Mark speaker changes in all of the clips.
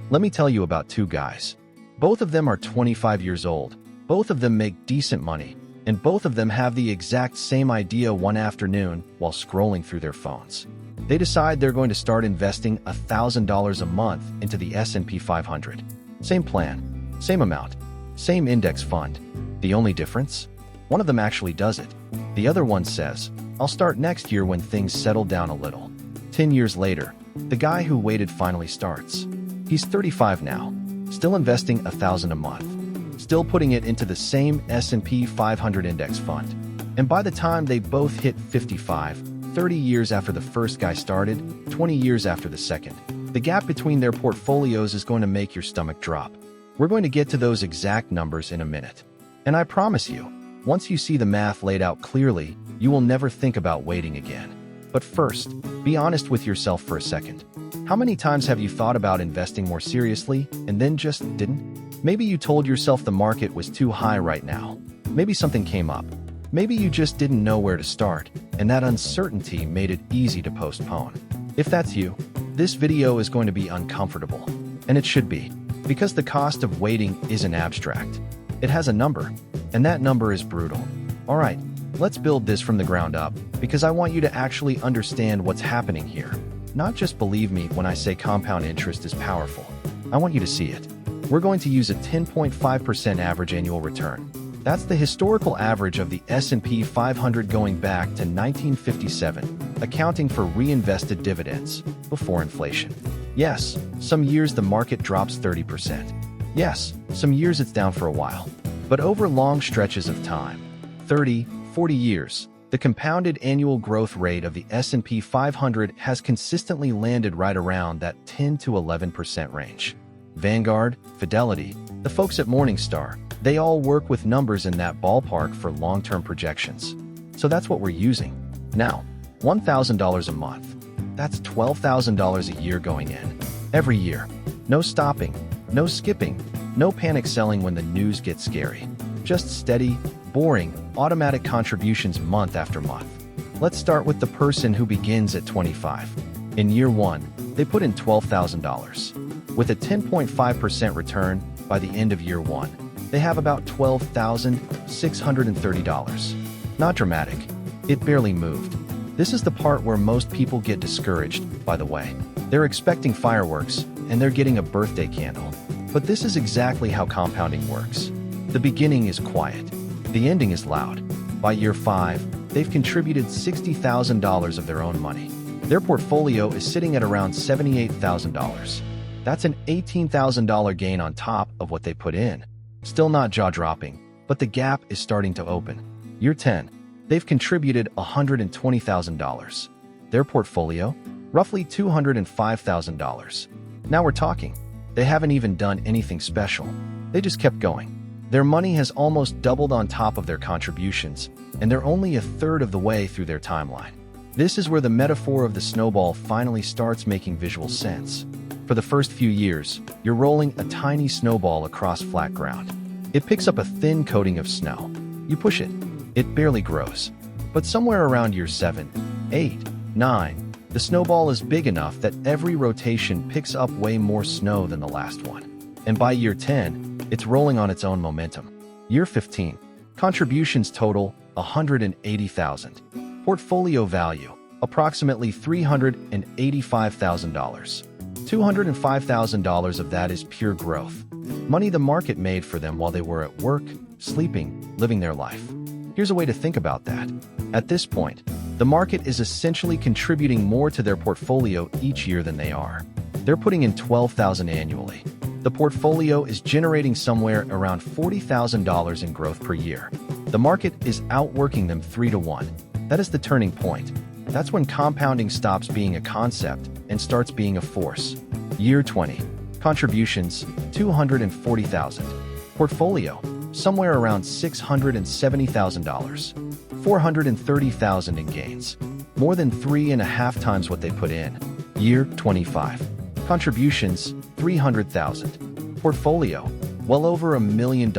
Speaker 1: Let me tell you about two guys. Both of them are 25 years old. Both of them make decent money. And both of them have the exact same idea one afternoon while scrolling through their phones. They decide they're going to start investing $1,000 a month into the S&P 500. Same plan, same amount, same index fund. The only difference? One of them actually does it. The other one says, I'll start next year when things settle down a little. 10 years later, the guy who waited finally starts. He's 35 now, still investing $1,000 a month. Still putting it into the same S&P 500 index fund. And by the time they both hit 55, 30 years after the first guy started, 20 years after the second, the gap between their portfolios is going to make your stomach drop. We're going to get to those exact numbers in a minute. And I promise you, once you see the math laid out clearly, you will never think about waiting again. But first, be honest with yourself for a second. How many times have you thought about investing more seriously and then just didn't? Maybe you told yourself the market was too high right now. Maybe something came up. Maybe you just didn't know where to start, and that uncertainty made it easy to postpone. If that's you, this video is going to be uncomfortable. And it should be, because the cost of waiting isn't abstract. It has a number, and that number is brutal. All right, let's build this from the ground up, because I want you to actually understand what's happening here. Not just believe me when I say compound interest is powerful. I want you to see it. We're going to use a 10.5% average annual return. That's the historical average of the S&P 500 going back to 1957, accounting for reinvested dividends before inflation. Yes, some years the market drops 30%. Yes, some years it's down for a while. But over long stretches of time, 30, 40 years, the compounded annual growth rate of the S&P 500 has consistently landed right around that 10 to 11% range. Vanguard, Fidelity, the folks at Morningstar, they all work with numbers in that ballpark for long-term projections. So that's what we're using. Now, $1,000 a month. That's $12,000 a year going in. Every year. No stopping, no skipping, no panic selling when the news gets scary. Just steady, boring, automatic contributions month after month. Let's start with the person who begins at 25. In year one, they put in $12,000. With a 10.5% return by the end of year one, they have about $12,630. Not dramatic. It barely moved. This is the part where most people get discouraged, by the way. They're expecting fireworks, and they're getting a birthday candle. But this is exactly how compounding works. The beginning is quiet. The ending is loud. By year 5, they've contributed $60,000 of their own money. Their portfolio is sitting at around $78,000. That's an $18,000 gain on top of what they put in. Still not jaw-dropping, but the gap is starting to open. Year 10, they've contributed $120,000. Their portfolio, roughly $205,000. Now we're talking. They haven't even done anything special. They just kept going. Their money has almost doubled on top of their contributions, and they're only a third of the way through their timeline. This is where the metaphor of the snowball finally starts making visual sense. For the first few years, you're rolling a tiny snowball across flat ground. It picks up a thin coating of snow. You push it. It barely grows. But somewhere around year 7, 8, 9, the snowball is big enough that every rotation picks up way more snow than the last one. And by year 10, it's rolling on its own momentum. Year 15, contributions total $180,000. Portfolio value, approximately $385,000. $205,000 of that is pure growth. Money the market made for them while they were at work, sleeping, living their life. Here's a way to think about that. At this point, the market is essentially contributing more to their portfolio each year than they are. They're putting in $12,000 annually. The portfolio is generating somewhere around $40,000 in growth per year. The market is outworking them 3 to 1. That is the turning point. That's when compounding stops being a concept and starts being a force. Year 20. Contributions, $240,000. Portfolio, somewhere around $670,000. $430,000 in gains. More than 3.5 times what they put in. Year 25. Contributions, $300,000. Portfolio, well over $1 million,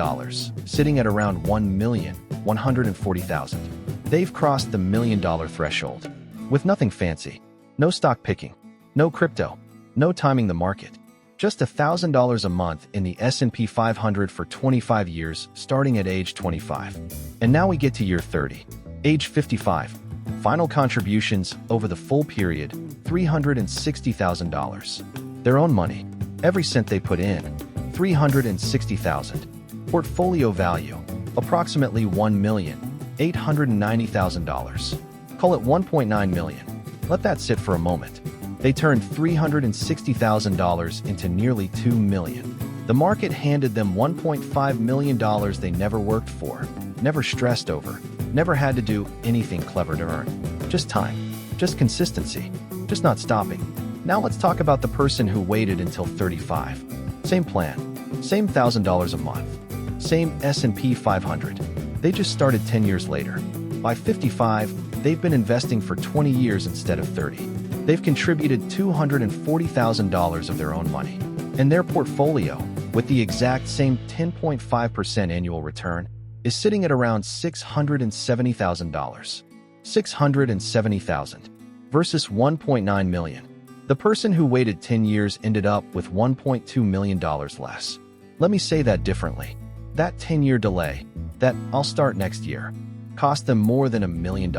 Speaker 1: sitting at around $1,140,000. They've crossed the $1 million threshold. With nothing fancy. No stock picking. No crypto. No timing the market. Just $1,000 a month in the S&P 500 for 25 years, starting at age 25. And now we get to year 30, age 55. Final contributions over the full period, $360,000. Their own money, every cent they put in, $360,000. Portfolio value, approximately $1,890,000. Call it $1.9 million. Let that sit for a moment. They turned $360,000 into nearly $2 million. The market handed them $1.5 million they never worked for, never stressed over, never had to do anything clever to earn. Just time, just consistency, just not stopping. Now let's talk about the person who waited until 35. Same plan, same $1,000 a month, same S&P 500. They just started 10 years later. By 55, they've been investing for 20 years instead of 30. They've contributed $240,000 of their own money. And their portfolio, with the exact same 10.5% annual return, is sitting at around $670,000. $670,000 versus $1.9 million. The person who waited 10 years ended up with $1.2 million less. Let me say that differently. That 10-year delay, that "I'll start next year," cost them more than $1 million.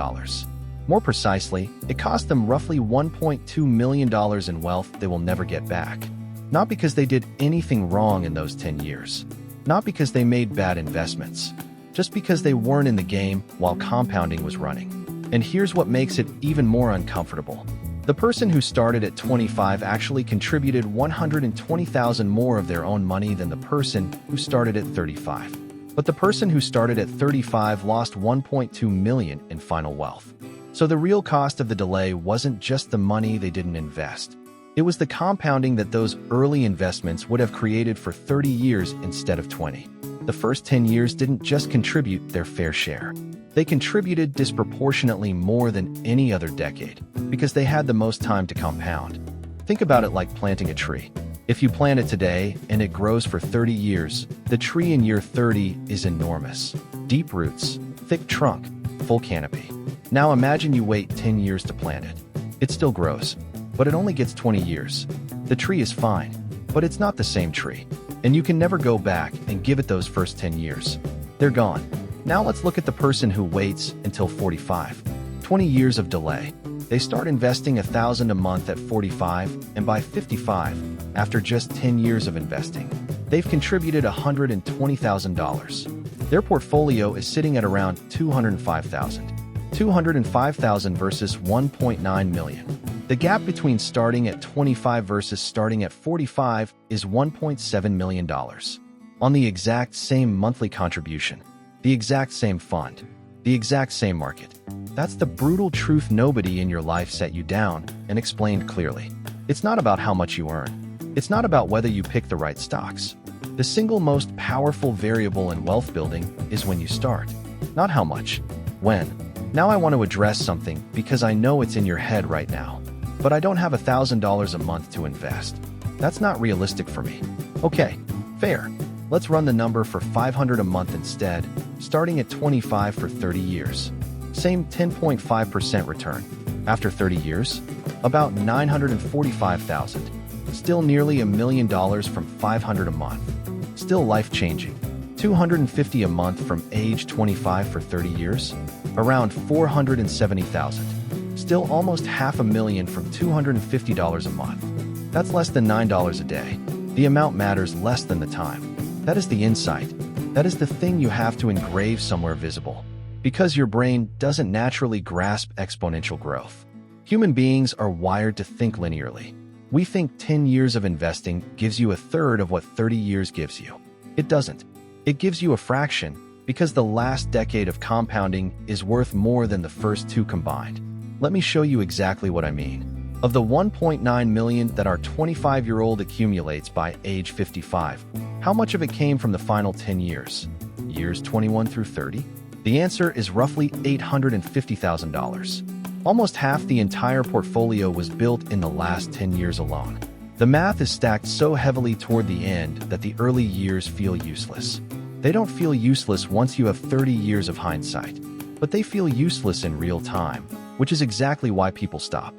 Speaker 1: More precisely, it cost them roughly $1.2 million in wealth they will never get back. Not because they did anything wrong in those 10 years. Not because they made bad investments. Just because they weren't in the game while compounding was running. And here's what makes it even more uncomfortable. The person who started at 25 actually contributed $120,000 more of their own money than the person who started at 35. But the person who started at 35 lost $1.2 million in final wealth. So the real cost of the delay wasn't just the money they didn't invest. It was the compounding that those early investments would have created for 30 years instead of 20. The first 10 years didn't just contribute their fair share. They contributed disproportionately more than any other decade because they had the most time to compound. Think about it like planting a tree. If you plant it today and it grows for 30 years, the tree in year 30 is enormous. Deep roots, thick trunk, full canopy. Now imagine you wait 10 years to plant it. It still grows, but it only gets 20 years. The tree is fine, but it's not the same tree. And you can never go back and give it those first 10 years. They're gone. Now let's look at the person who waits until 45. 20 years of delay. They start investing $1,000 a month at 45, and by 55, after just 10 years of investing, they've contributed $120,000. Their portfolio is sitting at around $205,000. $205,000 versus $1.9 million. The gap between starting at 25 versus starting at 45 is $1.7 million. On the exact same monthly contribution, the exact same fund, the exact same market. That's the brutal truth. Nobody in your life set you down and explained clearly. It's not about how much you earn. It's not about whether you pick the right stocks. The single most powerful variable in wealth building is when you start, not how much, when. Now I want to address something because I know it's in your head right now. But I don't have $1,000 a month to invest. That's not realistic for me. Okay, fair. Let's run the number for $500 a month instead, starting at 25 for 30 years. Same 10.5% return. After 30 years, about $945,000. Still nearly $1 million from $500 a month. Still life-changing. $250 a month from age 25 for 30 years. Around $470,000. Still almost $500,000 from $250 a month. That's less than $9 a day. The amount matters less than the time. That is the insight. That is the thing you have to engrave somewhere visible. Because your brain doesn't naturally grasp exponential growth. Human beings are wired to think linearly. We think 10 years of investing gives you a third of what 30 years gives you. It doesn't. It gives you a fraction because the last decade of compounding is worth more than the first two combined. Let me show you exactly what I mean. Of the $1.9 million that our 25-year-old accumulates by age 55, how much of it came from the final 10 years? Years 21 through 30? The answer is roughly $850,000. Almost half the entire portfolio was built in the last 10 years alone. The math is stacked so heavily toward the end that the early years feel useless. They don't feel useless once you have 30 years of hindsight, but they feel useless in real time, which is exactly why people stop.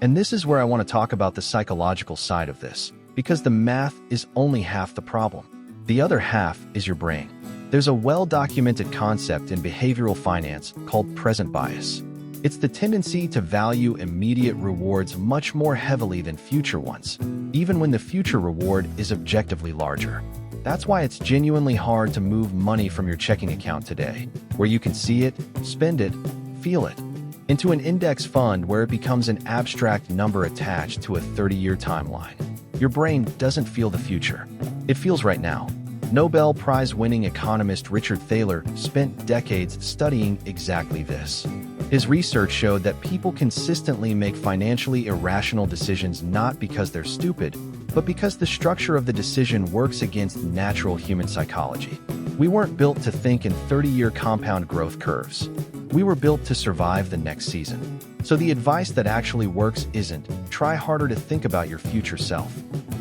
Speaker 1: And this is where I want to talk about the psychological side of this, Because the math is only half the problem. The other half is your brain. There's a well-documented concept in behavioral finance called present bias. It's the tendency to value immediate rewards much more heavily than future ones, even when the future reward is objectively larger. That's why it's genuinely hard to move money from your checking account today, where you can see it, spend it, feel it, into an index fund where it becomes an abstract number attached to a 30-year timeline. Your brain doesn't feel the future. It feels right now. Nobel Prize-winning economist Richard Thaler spent decades studying exactly this. His research showed that people consistently make financially irrational decisions not because they're stupid, but because the structure of the decision works against natural human psychology. We weren't built to think in 30-year compound growth curves. We were built to survive the next season. So the advice that actually works isn't, try harder to think about your future self.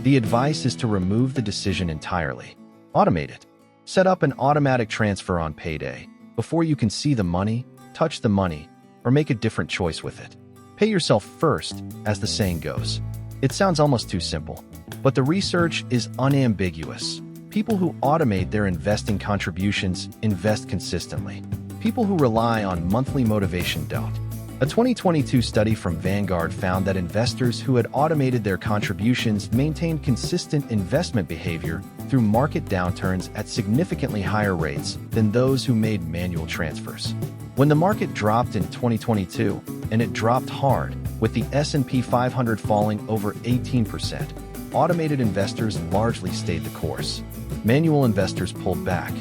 Speaker 1: The advice is to remove the decision entirely. Automate it. Set up an automatic transfer on payday before you can see the money, touch the money, or make a different choice with it. Pay yourself first, as the saying goes. It sounds almost too simple, but the research is unambiguous. People who automate their investing contributions invest consistently. People who rely on monthly motivation don't. A 2022 study from Vanguard found that investors who had automated their contributions maintained consistent investment behavior through market downturns at significantly higher rates than those who made manual transfers. When the market dropped in 2022, and it dropped hard, with the S&P 500 falling over 18%, automated investors largely stayed the course. Manual investors pulled back,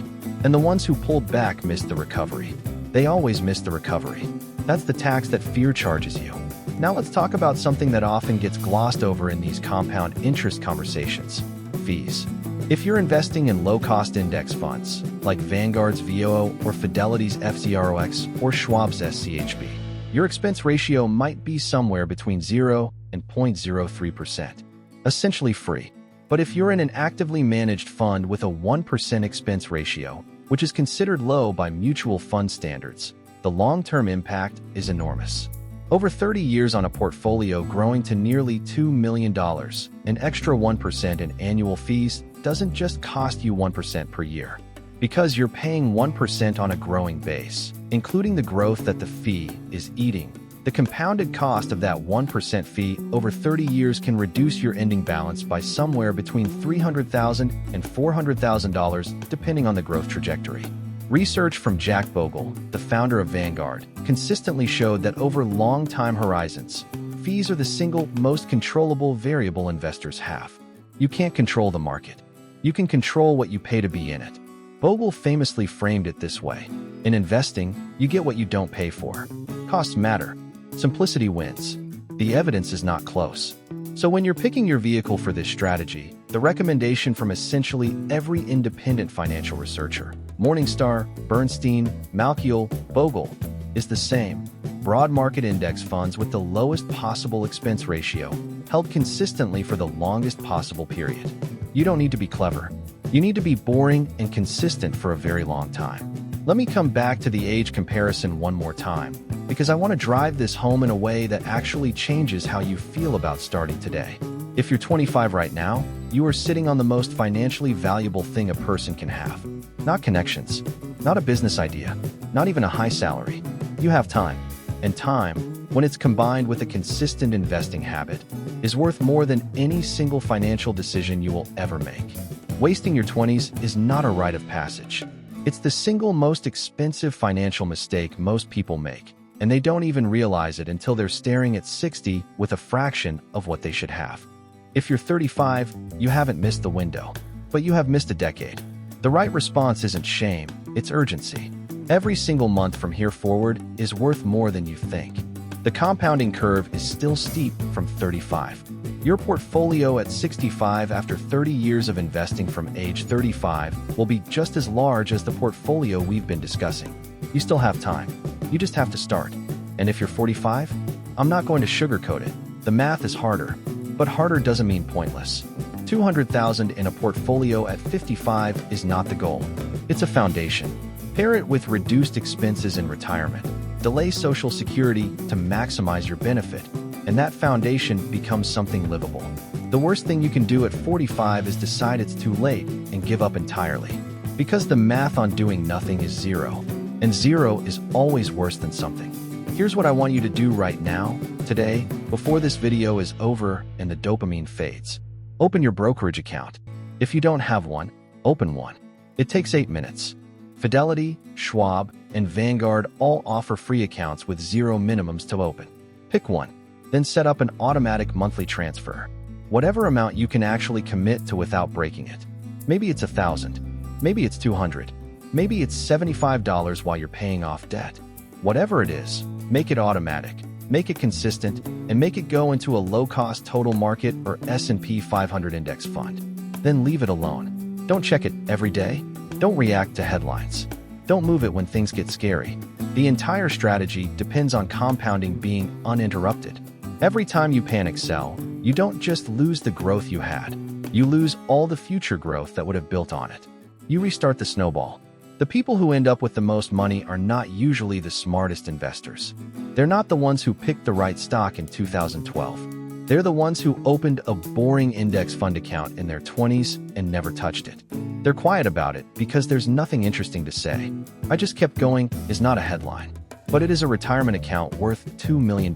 Speaker 1: and the ones who pulled back missed the recovery. They always miss the recovery. That's the tax that fear charges you. Now let's talk about something that often gets glossed over in these compound interest conversations: fees. If you're investing in low-cost index funds, like Vanguard's VOO or Fidelity's FZROX or Schwab's SCHB, your expense ratio might be somewhere between 0 and 0.03%, essentially free. But if you're in an actively managed fund with a 1% expense ratio, which is considered low by mutual fund standards, the long-term impact is enormous. Over 30 years on a portfolio growing to nearly $2 million, an extra 1% in annual fees doesn't just cost you 1% per year. Because you're paying 1% on a growing base, including the growth that the fee is eating, the compounded cost of that 1% fee over 30 years can reduce your ending balance by somewhere between $300,000 and $400,000, depending on the growth trajectory. Research from Jack Bogle, the founder of Vanguard, consistently showed that over long time horizons, fees are the single most controllable variable investors have. You can't control the market. You can control what you pay to be in it. Bogle famously framed it this way: in investing, you get what you don't pay for. Costs matter. Simplicity wins. The evidence is not close. So when you're picking your vehicle for this strategy, the recommendation from essentially every independent financial researcher, Morningstar, Bernstein, Malkiel, Bogle, is the same: broad market index funds with the lowest possible expense ratio, held consistently for the longest possible period. You don't need to be clever. You need to be boring and consistent for a very long time. Let me come back to the age comparison one more time, because I want to drive this home in a way that actually changes how you feel about starting today. If you're 25 right now, you are sitting on the most financially valuable thing a person can have. Not connections, not a business idea, not even a high salary. You have time. And time, when it's combined with a consistent investing habit, is worth more than any single financial decision you will ever make. Wasting your 20s is not a rite of passage. It's the single most expensive financial mistake most people make, and they don't even realize it until they're staring at 60 with a fraction of what they should have. If you're 35, you haven't missed the window, but you have missed a decade. The right response isn't shame, it's urgency. Every single month from here forward is worth more than you think. The compounding curve is still steep from 35. Your portfolio at 65 after 30 years of investing from age 35 will be just as large as the portfolio we've been discussing. You still have time. You just have to start. And if you're 45, I'm not going to sugarcoat it. The math is harder, but harder doesn't mean pointless. 200,000 in a portfolio at 55 is not the goal. It's a foundation. Pair it with reduced expenses in retirement. Delay Social Security to maximize your benefit. and that foundation becomes something livable. The worst thing you can do at 45 is decide it's too late and give up entirely. Because the math on doing nothing is zero, and zero is always worse than something. Here's what I want you to do right now, today, before this video is over and the dopamine fades. Open your brokerage account. If you don't have one, open one. It takes 8 minutes. Fidelity, Schwab, and Vanguard all offer free accounts with zero minimums to open. Pick one, then set up an automatic monthly transfer. Whatever amount you can actually commit to without breaking it. Maybe it's $1,000, maybe it's $200, maybe it's $75 while you're paying off debt. Whatever it is, make it automatic, make it consistent, and make it go into a low-cost total market or S&P 500 index fund. Then leave it alone. Don't check it every day. Don't react to headlines. Don't move it when things get scary. The entire strategy depends on compounding being uninterrupted. Every time you panic sell, you don't just lose the growth you had. You lose all the future growth that would have built on it. You restart the snowball. The people who end up with the most money are not usually the smartest investors. They're not the ones who picked the right stock in 2012. They're the ones who opened a boring index fund account in their 20s and never touched it. They're quiet about it because there's nothing interesting to say. "I just kept going" is not a headline, but it is a retirement account worth $2 million.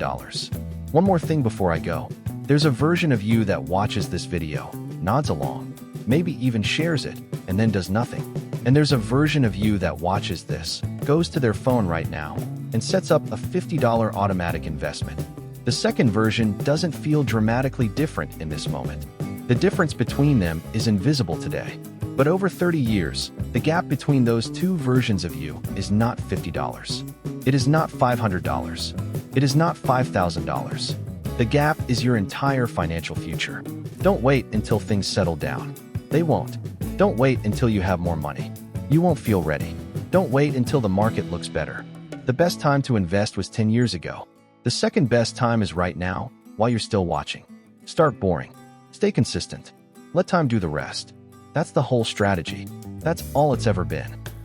Speaker 1: One more thing before I go. There's a version of you that watches this video, nods along, maybe even shares it, and then does nothing. And there's a version of you that watches this, goes to their phone right now, and sets up a $50 automatic investment. The second version doesn't feel dramatically different in this moment. The difference between them is invisible today. But over 30 years, the gap between those two versions of you is not $50. It is not $500. It is not $5,000. The gap is your entire financial future. Don't wait until things settle down. They won't. Don't wait until you have more money. You won't feel ready. Don't wait until the market looks better. The best time to invest was 10 years ago. The second best time is right now, while you're still watching. Start boring. Stay consistent. Let time do the rest. That's the whole strategy. That's all it's ever been.